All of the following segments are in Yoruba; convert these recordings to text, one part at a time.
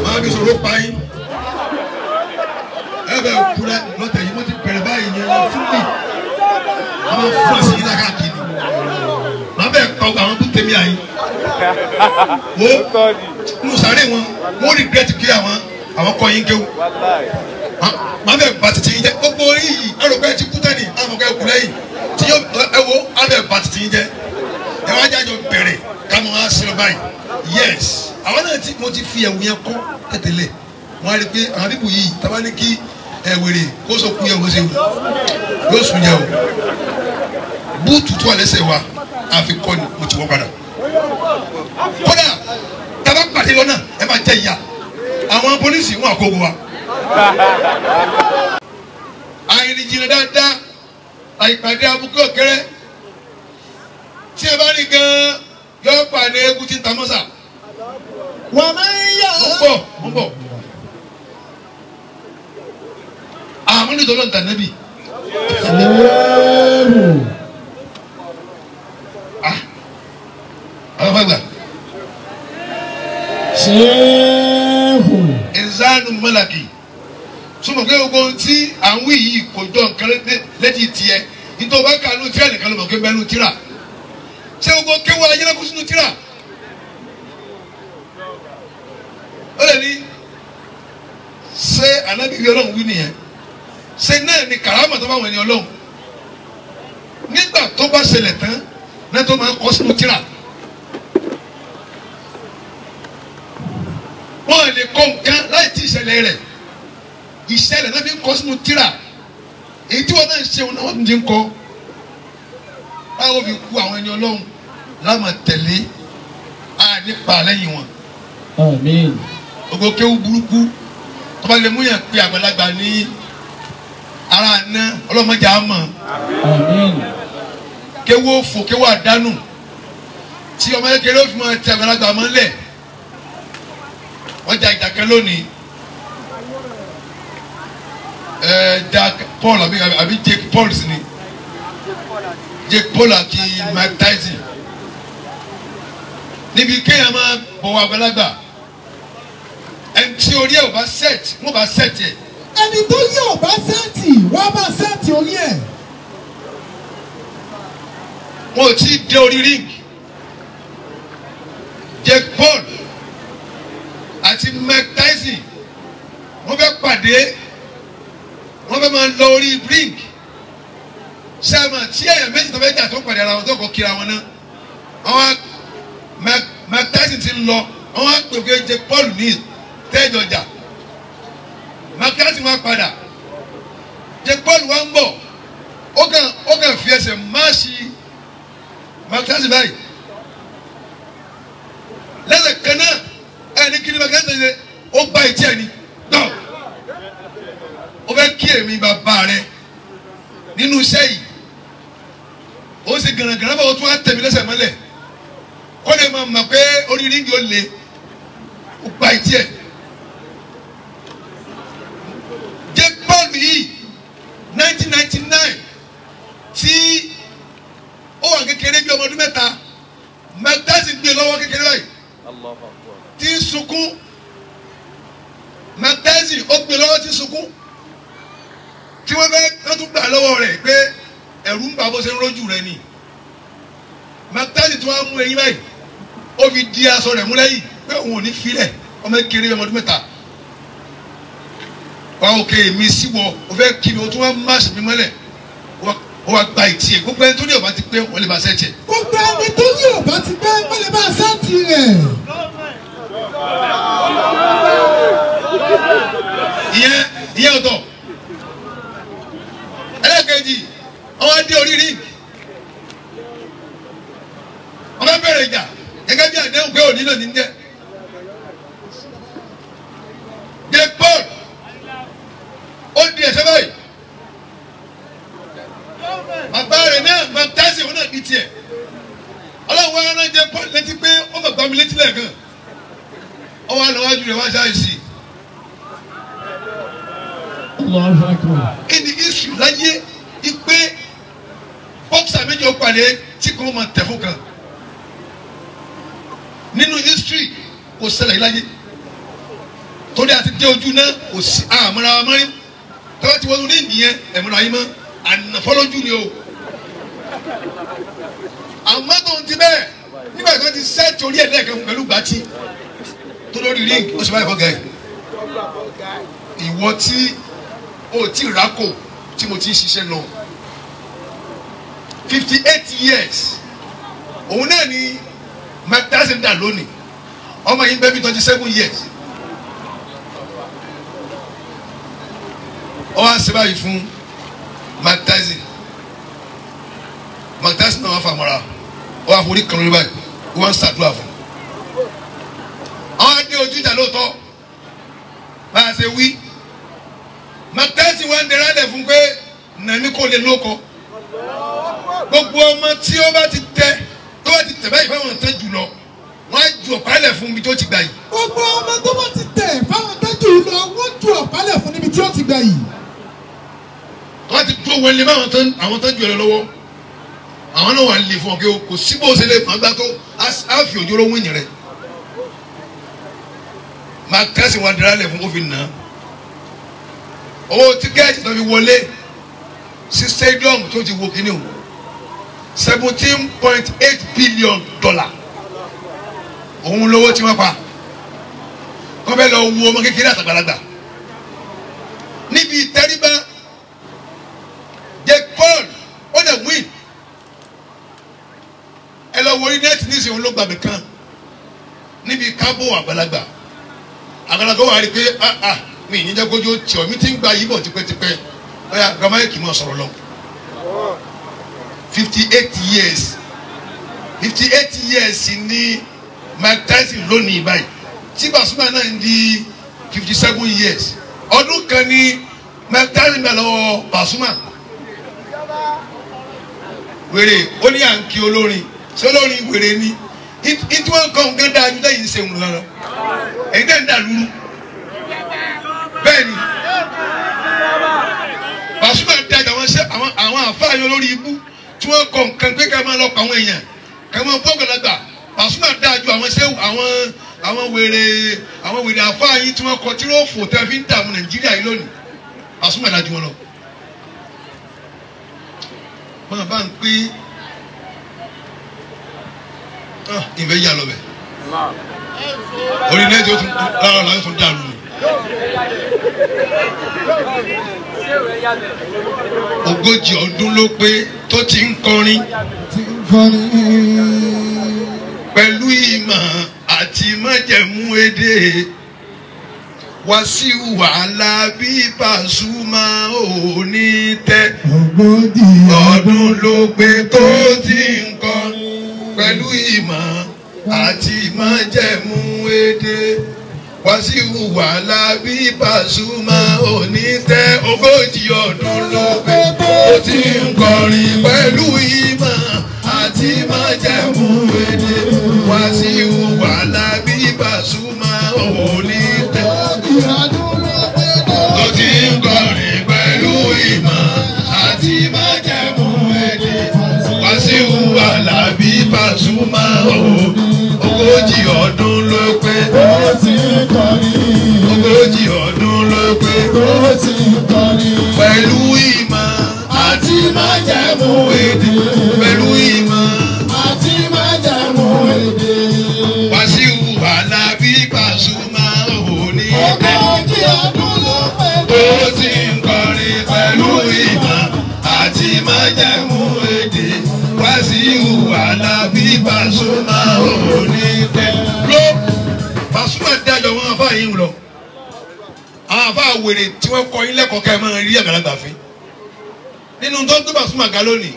máa bí sọ̀rọ̀ pa yín ẹ bẹ kúrẹ́ lọ́tẹ̀ yìí wọ́n ti bẹ̀rẹ̀ báyìí yẹn fún mi àwọn fún àṣẹ yìí lága kìíní màá bẹ̀ kọ́ àwọn tó tẹ̀mí àyín wo nù sáré wọn wọ́n regret kí àwọn kọ́ yín kéwù màá bẹ̀ bá titi yín jẹ́ gbogbo yìí ẹ̀rọ pé ti kú tẹ́ni àwọn ọmọ ẹ̀kú lẹ́yìn tí yóò ẹ wo á bẹ̀ bá titi yín jẹ́ ẹ wá jájọ bẹ̀rẹ̀ káwọn á sinmi báyìí yes àwọn náà mo ti fi ẹ̀wù yẹn kọ́ tẹ̀tẹ̀lẹ̀ wọ́n á rí i pé àwọn bíbù yìí tábà ní kí ẹ̀wèrè kó so kú yẹ wọ́n ṣe wù yóò sùn yẹ o búùtù tó wà lẹ́sẹ̀ wa àfi kọ́ ni mo ti wọ́n padà kódà tábà pàdé lọ́nà ẹ máa jẹ ìyá àwọn pólísì wọn àkókò wa àyìnrìn jìnnà dáadáa àyípadé abúkọ kẹrẹ tí ẹ bá rí gan yọ pàdé egun tí ń ta mọ́sà. wà á máa ń yà. mo ń bọ̀. àwọn onídìí ọlọ́run tàn nábì. àwọn fagbà. ìzánu mọ́làkì súnmọ́ pé gbogbo ohun tí à ń wí yìí kò jọ nǹkan létí tiẹ̀ nítorí bá kà ló tíra nìkan ló mọ̀ pé bẹ́ẹ̀ ló tíra ṣé gbogbo kéwọ́ ayélujára sínú tíra ó lè ní ṣé ànábìbí ọlọ́run wí nìyẹn ṣé náà ni kàrámà tó bá wọn ní ọlọ́run nígbà tó bá ṣẹlẹ̀ tán náà tó máa ń kọ́ sínú tíra wọ́n lè kọ́ nǹkan láì tí ìṣẹ̀lẹ̀ rẹ̀ ìṣẹ̀lẹ̀ náà fi ń kọ́ sínú tíra èyí tí wọ́n náà ń ṣe wọn náà wọ́n ti ń kọ́ báwo fi kú àwọn ẹni ọlọ́run láàmà tẹ̀lé nípa lẹ́yìn wọn. Àmín. Gbogbo kéwú burúkú tó bá lè mú yàn pé àgbàlagbà ní ara àná ọlọ́mọdé àmọ́. Àmín. Kéwú òfò kéwú àdánù tí ọmọ kékeré ó fi máa ti àgbàlagbà mọ́lẹ̀ wọ́n jà ìjàkẹ́ lónìí. Jack Paul àbí Jake Paul sí ni Jake Paul àti Mike Tyson níbi kéèyàn máa bọ̀wọ̀ àgbàlagbà ẹni tí orí ẹ̀ ò bá set wọ́n bá set ẹ̀. ẹni tó yẹ ò bá sẹ́ẹ̀tì wọ́n bá sẹ́ẹ̀tì orí ẹ̀. wọn ò tí ì dé orí ring Jake Paul àti Mike Tyson wọ́n fẹ́ pàdé wọ́n fẹ́ máa lọ orí ring sẹ́ẹ̀mà tí èèyàn méjì tó fẹ́ jà tó pàdé ara wọn tó kọ́ kíra wọn náà àwọn Mike Tyson ti ń lọ àwọn àpèké Jake Paul ní tẹ́jọjà Mike Tyson wá padà Jake Paul wá ń bọ̀ ó kàn fi ẹsẹ̀ máàṣì Mike Tyson báyìí lẹ́sẹ̀ kan náà ẹni kí ni Mike Tyson ṣe ó gbá ìtí ẹni náà ó fẹ́ kí èmi bàbá rẹ nínú iṣẹ́ yìí ó sì gànàgànà bá ó tún wá tẹ̀mí lẹ́sẹ̀ mọ́lẹ̀ kó lè máa mọ̀ pé orí ríngì ó le ó gba ìtí ẹ̀. Jake Paul yìí 1999 tí ó wà kékeré bí ọmọ ọdún mẹ́ta Mike Tyson gbé lọ́wọ́ kékeré báyìí tí ń sunkún Mike Tyson ó gbé lọ́wọ́ tí ń sunkún tí wọ́n tún gbà lọ́wọ́ rẹ̀ pé ẹ̀rù ń bà bó ṣe ń rójú rẹ̀ ni Mike Tyson tí wọ́n mú eyín báyìí ó fi di aṣọ rẹ̀ mú lẹ́yìn pé òun ò ní filẹ̀ ọmọ kékeré ọmọ ọdún mẹ́ta wà òkè mi síwọ o fẹ́ kí mi o tún wá máàsì mi mọ́lẹ̀ o wá gba ìtì ẹ̀ gbogbo ẹni tó ní ọba ti pé wọ́n lè bá sẹ́ẹ̀tì ẹ̀. gbogbo ẹni tó ní ọba ti pé wọ́n lè bá sẹ́ẹ̀tì rẹ̀. ìyẹn ọ̀tọ̀ ẹlẹ́kẹ̀jì ọwọ́ dé orí ríǹgì ọba bẹ̀rẹ̀ ìjà gẹ́gẹ́ bí àdéhùn pé òní náà ní jẹ́ Jake Paul ó di ẹ̀sẹ̀ báyìí bàbá rẹ̀ náà Mike Tyson wọn náà di tiẹ̀ ọlọ́run wa náà Jake Paul létí pé ó mọ̀ gbàmí létí lẹ́ẹ̀kan ọwọ́ àlọ́wájú rẹ̀ wá ṣáàṣì. in the history láyé ipe boxer méjì ó pàdé tí kò máa tẹ̀ fún kan nínú history kò ṣẹlẹ̀ láyé torí àti dé ojú náà kò sí àmọ́ra wa mọ́rí tọ́wọ́ ti wọ́n ní ìyẹn ẹ̀mọ́ra yín mọ́ ànàfọ́lójú ni o. àmọ́ tó ń ti bẹ́ẹ̀ nígbà tí wọ́n ti sẹ́ẹ̀tì orí ẹ̀ lẹ́ẹ̀kan pẹ̀lú gbàtí tó lórí ríǹgì ó sì báyìí fọ́gà ẹ̀. ìwọ tí o ti rákò tí mo ti ń ṣiṣẹ́ náà 58 years òun náà ni Mike Tyson dà lónìí ọmọ yìí bẹ́ẹ̀ bí 27 years ọ wá ṣe báyìí fún Mike Tyson náà wá fà mọ́ra ọ wá forí kan lórí báyìí wọ́n ń ṣàdúrà fún àwọn adé ojú ìjà lóòótọ́ bá a ṣe wí Mike Tyson wá ń dẹrẹ́ dẹ̀ fún pé nàní kò lè lóko gbogbo ọmọ tí ó bá ti tẹ tó bá ti tẹ báyìí fáwọn tẹ jùlọ wọn á ju ọ̀pálẹ̀ fún ibi tó ti gbà yìí. gbogbo ọmọ tó bá ti tẹ fáwọn tẹ jùlọ wọn ju ọ̀pálẹ̀ fún ibi tí ó ti gbà yìí. wọ́n ti tó wọlé báwọn tẹ jù ẹ lọ́wọ́ àwọn náà wà lè fún ọ kí o kò sí bó ṣe lè fún agbá tó á fi òjò lówó ìyìn rẹ máa kẹ́sì wọn dira lẹ̀ fún òfin náà owó tíkẹ́ẹ̀tì tó fi wọlé sí stadium tó ti wo kíní o $17.8 billion òun lówó tí wọ́n pa wọ́n fẹ́ lọ wo ọmọ kékeré àtàgbàlagbà níbi ìtẹríba Jake Paul ó dẹ̀ win ẹ lọ wo orí nẹ́ẹ̀tì ní ìsìn olóògbàmì kan níbi kábò àgbàlagbà wà rí pé mi ì ní jẹ́ kójú tí ọ̀ mi ti ń gba yìí bọ̀ tipẹ́tipẹ́ ọ̀ya gramayeki mọ̀ sọ̀rọ̀ lọ 58 years ni Mike Tyson lónìí báyìí tí Pasuma náà ń di 57 years ọdún kan ni Mike Tyson bẹ̀ lọ́wọ́ Pasuma wèrè ó ní à ń kí olórin ṣé olórin wèrè ni ìtí wọn kọ́ nǹkan dáa ju lẹ́yìn ìṣẹ̀wọ̀n lọ́rọ̀ ẹ̀yin náà ń dà lúrú bẹ́ẹ̀ ni Pasuma dájà àwọn àfáàyàn lórí ibú tí wọ́n kọ́ nǹkan pé ká máa lọ pa àwọn èèyàn ká máa bọ́ gbàlagbà Pasuma dájú àwọn wèrè àfáàyàn tí wọ́n kọ́ tí wọ́n fò tẹ́ fi ń dààmú Nàìjíríà yìí lónìí Pasuma dájú wọn lọ. máa bá ń pé ìfẹ́ yà lọ bẹ̀ orí nẹ́ẹ̀tì ó tún lára lára tún dàrú ni. Ogójì ọdún ló pé tó ti ń kọrin pẹ̀lú ìmọ̀ àti májẹ̀mú èdè Wàsíù Àlàbí Pasuma ò ní tẹ́. Ogójì ọdún ló pé tó ti ń kọrin pẹ̀lú ìmọ̀ àti májẹ̀mú èdè Wàsíù Àlàbí Pasuma ò ní tẹ́. Ogójì ọdún ló pé tó ti ń kọrin pẹ̀lú ìmọ̀ àti májẹ̀mú èdè Wàsíù Àlàbí Pasuma ò ní tẹ́. Tó ti ń kọrin pẹ̀lú ìmọ̀ àti májẹ̀mú èdè Wàsíù Àlàbí Pasuma ogójì ọdún ló pé. Ogójì ọdún ló pé. Pẹ̀lú ìmọ̀ àti májẹ̀mú èdè. Pẹ̀lú ìmọ̀ àti májẹ̀mú èdè. Wàsíù Àlàbí Pasuma òní tẹ́. Ogójì ọdún ló pé. Tó ti ń kọrin pẹ̀lú ìmọ̀ àti májẹ̀mú èdè Wàsíù Àlàbí Pasuma òní tẹ́. Ló Pasuma dájọ́ wọn afá yìí lọ. Àwọn afá wèrè tí wọ́n kọ́ ilé kọ̀ọ̀kan ẹ̀ máa rí àgbàlagbà fín. Nínú tó ń tó Pasuma ga lónìí,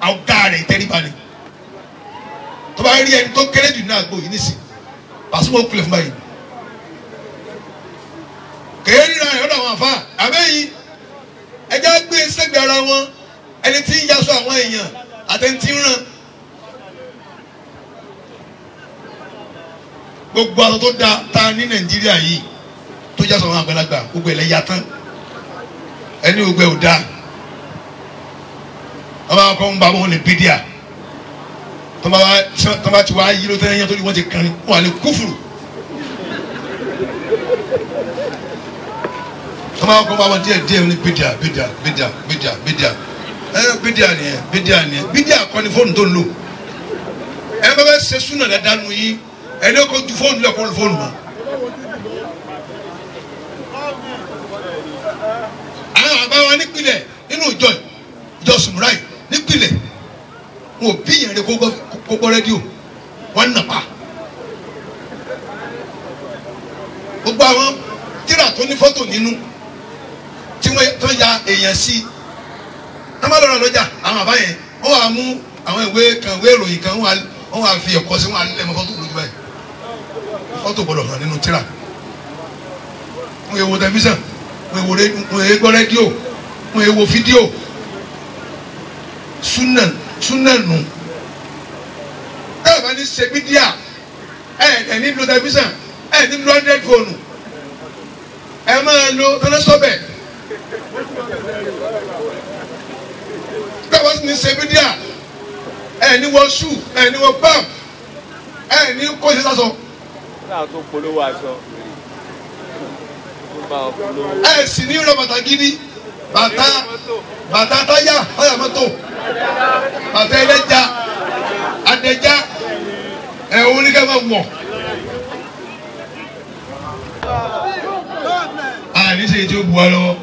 ọ̀gá rẹ̀ tẹ́ríba ni. Tó bá rí ẹni tó kéré jù ní àgbo yìí nísìn, Pasuma ó kulẹ̀ fún báyìí. Kèé ríra ẹ̀ ọ́dọ̀ àwọn afá, àbẹ́yìn ẹja gbé sẹ́gbẹ̀ẹ́ ara wọn ẹni tí ń yaṣọ àwọn èèyàn àtẹni tí ń ràn. Gbogbo aṣọ tó da ta ní Nàìjíríà yìí tó yaṣọ àwọn àgbàlagbà gbogbo ẹ̀lẹ́ ya tán ẹni gbogbo ẹ̀ ò da. Wọ́n máa kọ́ ń bá wọn ní bídíà tó bá ti wá yí ló tẹ́ ẹyẹ tó ní wọ́n ti kàn ní wọ́n wà ní kúfùrù. máa kọ́ máa wọ́n díẹ̀ ní bídíà bídíà kọ́ ni fóònù tó ń lò ẹ bá bẹ ṣe súnà dáadáa nù yín ẹ ní kó ju fóònù lẹ kó lu fóònù mọ́. àwọn àbáwá nípìnlẹ̀ nínú ìjọ sùmùráì nípìnlẹ̀ wọn ò bí yẹn rẹ kó gbọ́ rédíò wọn nà pa gbogbo àwọn tíra tó ní fọ́tò nínú tí wọ́n tó ya èèyàn sí tọ́mọdọ́rọ̀ lọ́jà àwọn àbá yẹn wọ́n wà mú àwọn ìwé ìròyìn kan wọ́n wà fi ẹ̀kọ́ sí wọn alẹ́ mọ́ fọ́tò lójú báyìí fọ́tò gbọ́dọ̀ hàn nínú tíra wọ́n yẹ wo tẹlifíṣàn wọ́n yẹ gbọ́ rédíò wọ́n yẹ wo fídíò súnà nù ẹ̀ bá ní ṣe mídíà ẹ̀ ní lo tẹlifíṣàn ẹ̀ ní lo android fóònù ẹ̀ máa lo tẹlẹsọ́bẹ̀ ẹ̀ bá ní ṣe mídíà ẹ̀ ní wọ ṣù ẹ̀ ní wọ pam ẹ̀ ní kó ṣe sásọ. náà tó polówó aṣọ tó bá ọ polówó. ẹ̀ sì ní rọ bàtà gidi bàtà táyà ọ̀yà mọ́tò bàtà ẹlẹ́ja adẹ́já ẹ̀ òun ní ká máa wọ̀. àní ṣe tí ó bu wa lọ́wọ́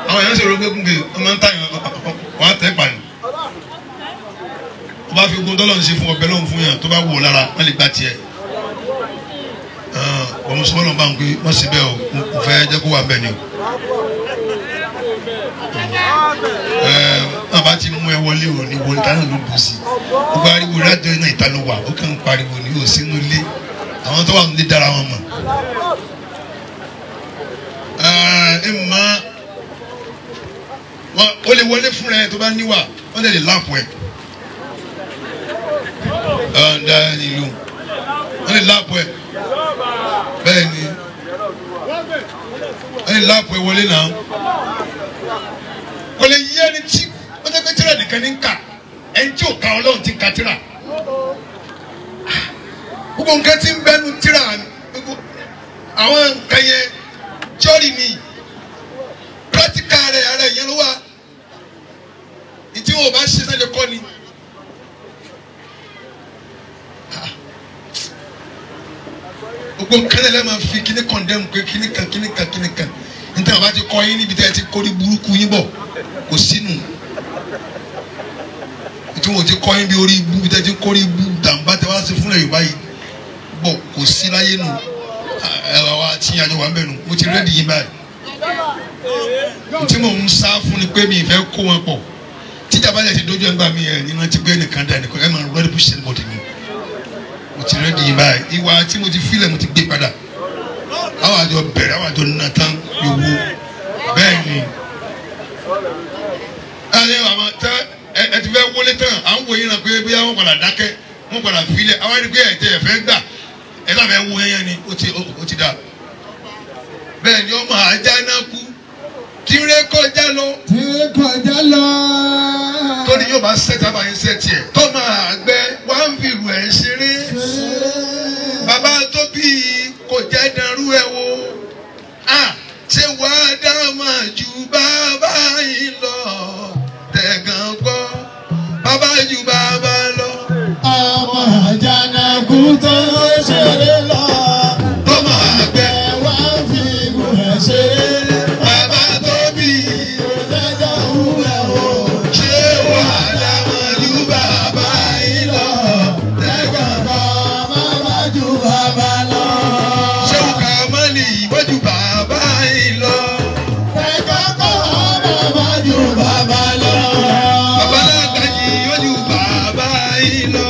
àwọn èèyàn ṣe rò pé kúngè ọmọ ń tàyàn wọn á tẹ́ pàní tó bá fi ogun tọ́lọ̀ ń ṣe fún ọbẹ̀ lọ́hùn fún yàn tó bá wò lára wọ́n lè gba tiẹ̀ ọmọ sọ́lọ́ bá ń pè wọ́n sì bẹ́ẹ̀ o kò fẹ́ jẹ́ kó wà bẹ́ẹ̀ ni o náà bá ti mú ẹ wọlé o ní wọlé táwọn ló bù sí gbogbo ariwo rádìó náà ìta ló wà ó kàn ń pariwo ní o sínú ilé àwọn tó wà nílé dára wọn mọ̀ o lè wọlé fúnra ẹ tó bá níwà wọ́n lè láàpù ẹ nílùú wọ́n lè láàpù ẹ bẹ́ẹ̀ ni wọ́n lè láàpù ẹ wọlé náà kò lè yí ẹni tí wọ́n tẹ́ pé tíra nìkan ní ń kà ẹni tí ò ka Ọlọ́run ti ń ka tíra gbogbo nǹkan tí ń bẹ́nu tíra àwọn nǹkan yẹn jọ́rì ni practical rẹ̀ ara yẹn ló wà ìtí wọn ò bá ṣe sẹ́jọ kọ́ ni. gbogbo nǹkan lẹ́la máa fi kíní condemn pé kíní kan níta bàbá ti kọ́ yín níbi tí ẹ ti kórí burúkú yín bọ̀ kò sínú tí wọn ò ti kọ́ yín bí orí ibú bí tẹ́ ti kórí ibú dàmbá tẹ́ wá sí fúnlẹ̀ Yorùbá yìí bọ̀ kò sí láyé nù ẹ̀rọ wa tí àjọ wà ń bẹ̀ nù mo ti rẹ́ẹ̀dì yín báyìí tí mò ń sá fún ni pé mi ìfẹ́ kó wọn pọ̀ tíjà bá yẹ ti dójú ẹ̀ ń gbà mí ẹ̀ nínú ti gbé nìkan dá nìkan ẹ̀ máa rẹ́ẹ̀dì bù sẹ́ni bọ̀dì mi mo ti rẹ́ẹ̀dì yín báyìí ìwà tí mo ti fílẹ̀ mo ti gbé padà àwọn àjọ bẹ̀rẹ̀ àwọn àjọ nàtàn yòówó bẹ́ẹ̀ ni ẹ ti fẹ́ wọlé tán à ń wòye náà pé bí wọ́n padà dákẹ́ wọ́n padà fílẹ̀ àwọn ẹni pé ẹ̀jẹ̀ ẹ̀fẹ́ gbà ẹ̀ sábà ẹ̀ wọ ẹyẹ ni ó ti dà bẹ́ẹ̀ ni ọmọ ajá náà kú tìrẹ kọjá lọ. torí yóò bá ṣẹ́ta bá yín ṣẹ́ tiẹ̀ tó máa gbẹ wá ń fi rù ẹ̀ ṣeré bàbá tó bí kò jẹ́ dàrú ẹ̀ wò ṣé wàá dá máa ju bàbá yìí lọ tẹ̀gàn gbọ́ bàbá ju bàbá lọ. ọmọ àjànàkú tó ṣeré lọ tó máa gbẹ wá fi rù ẹ̀ ṣeré. bàbá tó bí ṣé wàá dá máa ju bàbá yìí lọ tẹ̀gàn gbọ́ ṣé òkà mọ́lì ìwọ́jú bàbá yìí lọ. Bàbá lágbàjì ìwọ́jú bàbá yìí lọ.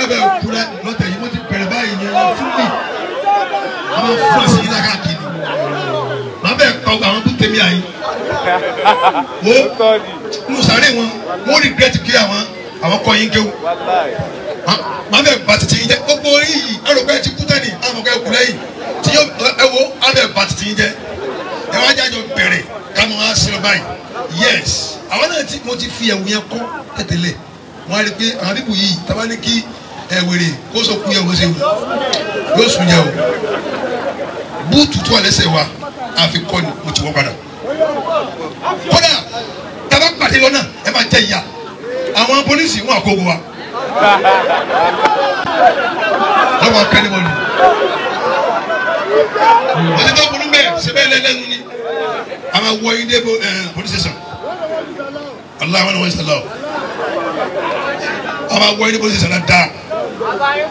lábẹ́ òkúra lọ́tẹ̀ yìí mo ti bẹ̀rẹ̀ báyìí yẹn fún mi àwọn fúnṣì yìí lákà kiri màá bẹ̀ kọ́ àwọn tó tẹ̀mí àyè wo nù sáré wọn wọ́n regret kí àwọn kọ́ yín kéwù màá bẹ̀ bá titi yín jẹ́ gbogbo yìí ẹ̀rọ̀pẹ́ ti kú tẹ́ni àwọn ọ̀gá ẹ̀kú lẹ́yìn tí yóò ẹ wo á bẹ̀ bá titi yín jẹ́ ẹ wá jájọ bẹ̀rẹ̀ kámi wá sí ọ báyìí yes àwọn náà mo ti fi ẹ̀wù yẹn kọ́ tẹ̀tẹ̀lẹ̀ wọ́n á rí pé àwọn bíbù yìí tábà ní kí ẹ̀wèrè kó sọ kú yẹ wọ́n ṣe wù yóò sùn yẹ o búùtù tó wà lẹ́sẹ̀ wa àfi kọ́ ni mo ti wọ́ padà kódà tábà pàdé lọ́nà ẹ máa jẹ ìyá àwọn pólísì wọn àkókò wa lọ́wọ́ akẹ́ni wọ́n ni wọ́n ti tọ́ burú bẹ́ẹ̀ sẹ́bẹ̀ lẹ́lẹ́nu ni a máa wọ ilé police station aláwọ̀ ni wọ́n ṣe lọ a máa wọ ilé police station dáa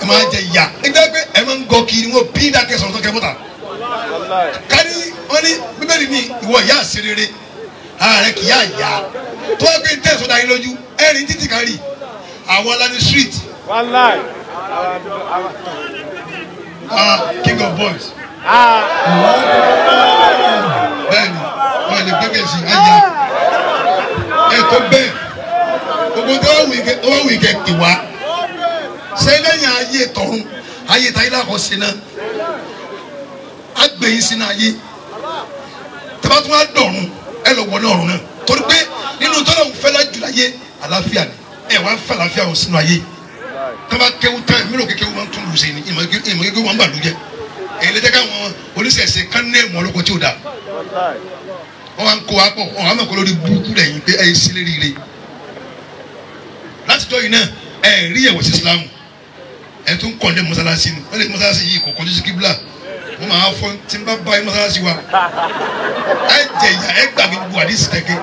ẹ máa jẹ ìyá nígbà pé ẹ máa ń gọ kiri wọn bí dákẹ́ sọ̀rọ̀ tó kẹ́ mọ́ta kárí wọn ní bíbélì ní ìwọ ìyá àṣírere ààrẹ kì í yá ìyá tó wá pé ń tẹ̀sán dá yín lójú ẹ̀rín títì kárí àwọn alani street king of boys bẹ́ẹ̀ni wọn lè gbẹgẹ sí ayé ẹ̀tọ́ bẹ́ẹ̀ gbogbo tó wà wù kẹ ìwà sẹlẹyìn ayé tọ̀run ayé tayé làkọ sinna agbẹ̀yìn sinna ayé tabatun wa dọ̀run ẹ lọ wọ náà rún náà torí pé nínú tọ́lá ń fẹ́ lájú láyé àlàáfíà ni ẹ wá ń fẹ́ àlàáfíà wọn sínú ayé tọ́ba kéwù tán ìmúlò kékeré wọn tún lù sí ni ìmọ̀ kékeré wọn bà lù jẹ èyí lè jẹ́ káwọn oníṣẹ̀ṣe kán ní ẹ̀mọ́ olóko tí ò dáa wọ́n wá ń kó wa pọ̀ wọ́n á mọ̀ kó lórí burúkú lẹ́yìn pé ẹ̀ sílé rire láti tọ́ yìí náà ẹ̀ rí ẹ̀wọ̀ sí Islam ẹ̀ tún kọ́ ní mọ́sálásí ni wọ́n lè mọ́sálásí yìí kò kọjú sí kíbla wọ́n máa fọ́ tí n bá bá mọ́sálásí wa ẹ̀ jẹ ìyá ẹ̀ gbàgbé gbogbo àdìsí tẹ́kẹ́